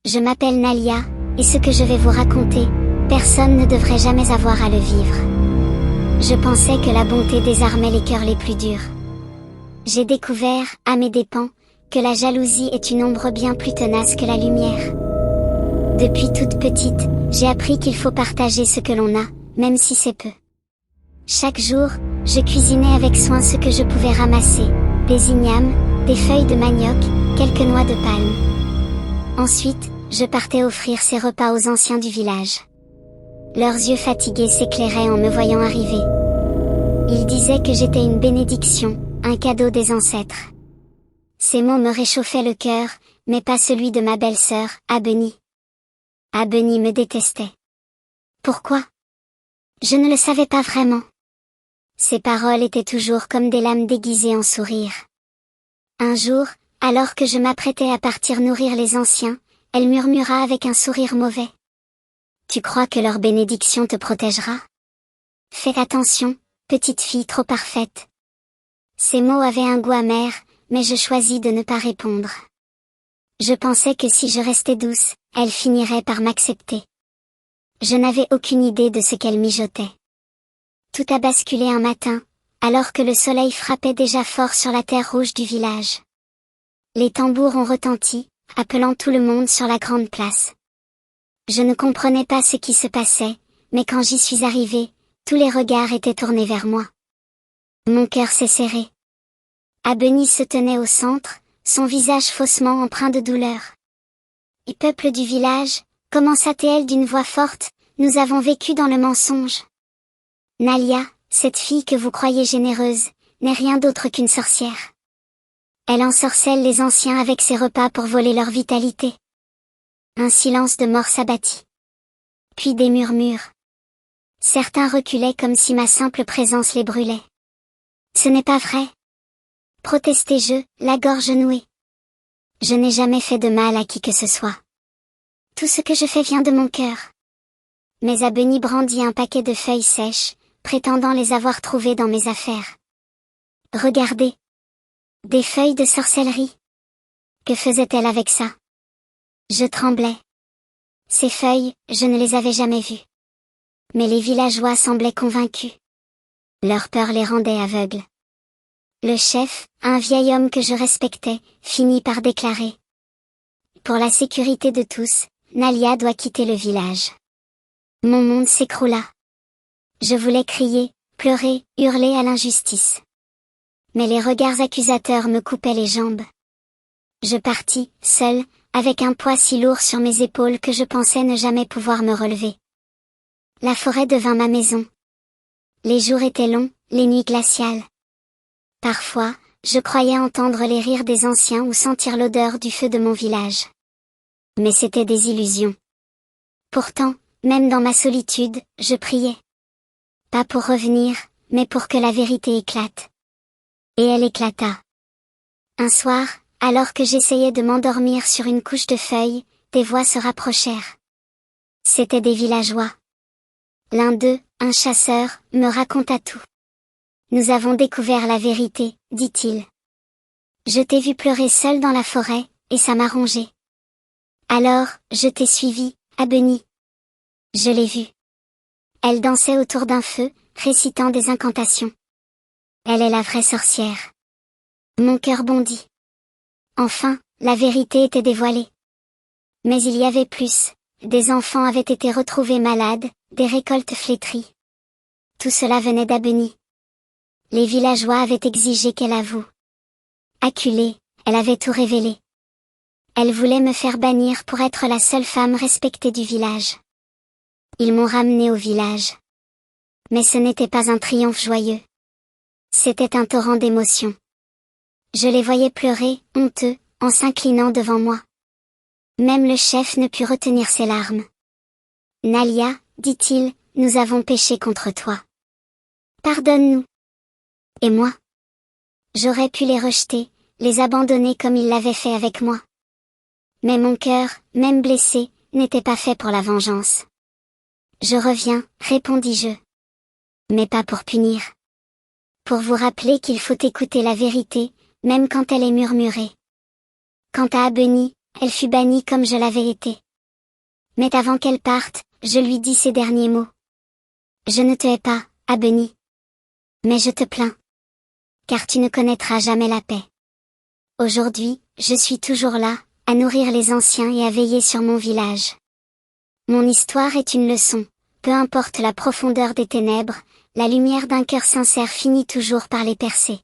Je m'appelle Nalia, et ce que je vais vous raconter, personne ne devrait jamais avoir à le vivre. Je pensais que la bonté désarmait les cœurs les plus durs. J'ai découvert, à mes dépens, que la jalousie est une ombre bien plus tenace que la lumière. Depuis toute petite, j'ai appris qu'il faut partager ce que l'on a, même si c'est peu. Chaque jour, je cuisinais avec soin ce que je pouvais ramasser, des ignames, des feuilles de manioc, quelques noix de palme. Ensuite, je partais offrir ces repas aux anciens du village. Leurs yeux fatigués s'éclairaient en me voyant arriver. Ils disaient que j'étais une bénédiction, un cadeau des ancêtres. Ces mots me réchauffaient le cœur, mais pas celui de ma belle-sœur, Abeni. Abeni me détestait. Pourquoi? Je ne le savais pas vraiment. Ses paroles étaient toujours comme des lames déguisées en sourires. Un jour, alors que je m'apprêtais à partir nourrir les anciens, elle murmura avec un sourire mauvais. Tu crois que leur bénédiction te protégera? Fais attention, petite fille trop parfaite. Ces mots avaient un goût amer, mais je choisis de ne pas répondre. Je pensais que si je restais douce, elle finirait par m'accepter. Je n'avais aucune idée de ce qu'elle mijotait. Tout a basculé un matin, alors que le soleil frappait déjà fort sur la terre rouge du village. Les tambours ont retenti, appelant tout le monde sur la grande place. Je ne comprenais pas ce qui se passait, mais quand j'y suis arrivée, tous les regards étaient tournés vers moi. Mon cœur s'est serré. Abeni se tenait au centre, son visage faussement empreint de douleur. Et peuple du village, commença-t-elle d'une voix forte, nous avons vécu dans le mensonge. Nalia, cette fille que vous croyez généreuse, n'est rien d'autre qu'une sorcière. Elle ensorcelle les anciens avec ses repas pour voler leur vitalité. Un silence de mort s'abattit. Puis des murmures. Certains reculaient comme si ma simple présence les brûlait. Ce n'est pas vrai. Protestai-je, la gorge nouée. Je n'ai jamais fait de mal à qui que ce soit. Tout ce que je fais vient de mon cœur. Mais Abeni brandit un paquet de feuilles sèches, prétendant les avoir trouvées dans mes affaires. Regardez. Des feuilles de sorcellerie. Que faisait-elle avec ça? Je tremblais. Ces feuilles, je ne les avais jamais vues. Mais les villageois semblaient convaincus. Leur peur les rendait aveugles. Le chef, un vieil homme que je respectais, finit par déclarer. Pour la sécurité de tous, Nalia doit quitter le village. Mon monde s'écroula. Je voulais crier, pleurer, hurler à l'injustice. Mais les regards accusateurs me coupaient les jambes. Je partis, seule, avec un poids si lourd sur mes épaules que je pensais ne jamais pouvoir me relever. La forêt devint ma maison. Les jours étaient longs, les nuits glaciales. Parfois, je croyais entendre les rires des anciens ou sentir l'odeur du feu de mon village. Mais c'étaient des illusions. Pourtant, même dans ma solitude, je priais. Pas pour revenir, mais pour que la vérité éclate. Et elle éclata. Un soir, alors que j'essayais de m'endormir sur une couche de feuilles, des voix se rapprochèrent. C'étaient des villageois. L'un d'eux, un chasseur, me raconta tout. Nous avons découvert la vérité, dit-il. Je t'ai vu pleurer seul dans la forêt, et ça m'a rongé. Alors, je t'ai suivi, Abeni. Je l'ai vue. Elle dansait autour d'un feu, récitant des incantations. Elle est la vraie sorcière. Mon cœur bondit. Enfin, la vérité était dévoilée. Mais il y avait plus, des enfants avaient été retrouvés malades, des récoltes flétries. Tout cela venait d'Abeni. Les villageois avaient exigé qu'elle avoue. Acculée, elle avait tout révélé. Elle voulait me faire bannir pour être la seule femme respectée du village. Ils m'ont ramenée au village. Mais ce n'était pas un triomphe joyeux. C'était un torrent d'émotions. Je les voyais pleurer, honteux, en s'inclinant devant moi. Même le chef ne put retenir ses larmes. Nalia, dit-il, nous avons péché contre toi. Pardonne-nous. Et moi? J'aurais pu les rejeter, les abandonner comme ils l'avaient fait avec moi. Mais mon cœur, même blessé, n'était pas fait pour la vengeance. Je reviens, répondis-je. Mais pas pour punir. Pour vous rappeler qu'il faut écouter la vérité, même quand elle est murmurée. Quant à Abeni, Elle fut bannie comme je l'avais été. Mais avant qu'elle parte, je lui dis ces derniers mots. Je ne te hais pas, Abeni. Mais je te plains. Car tu ne connaîtras jamais la paix. Aujourd'hui, je suis toujours là, à nourrir les anciens et à veiller sur mon village. Mon histoire est une leçon, peu importe la profondeur des ténèbres, la lumière d'un cœur sincère finit toujours par les percer.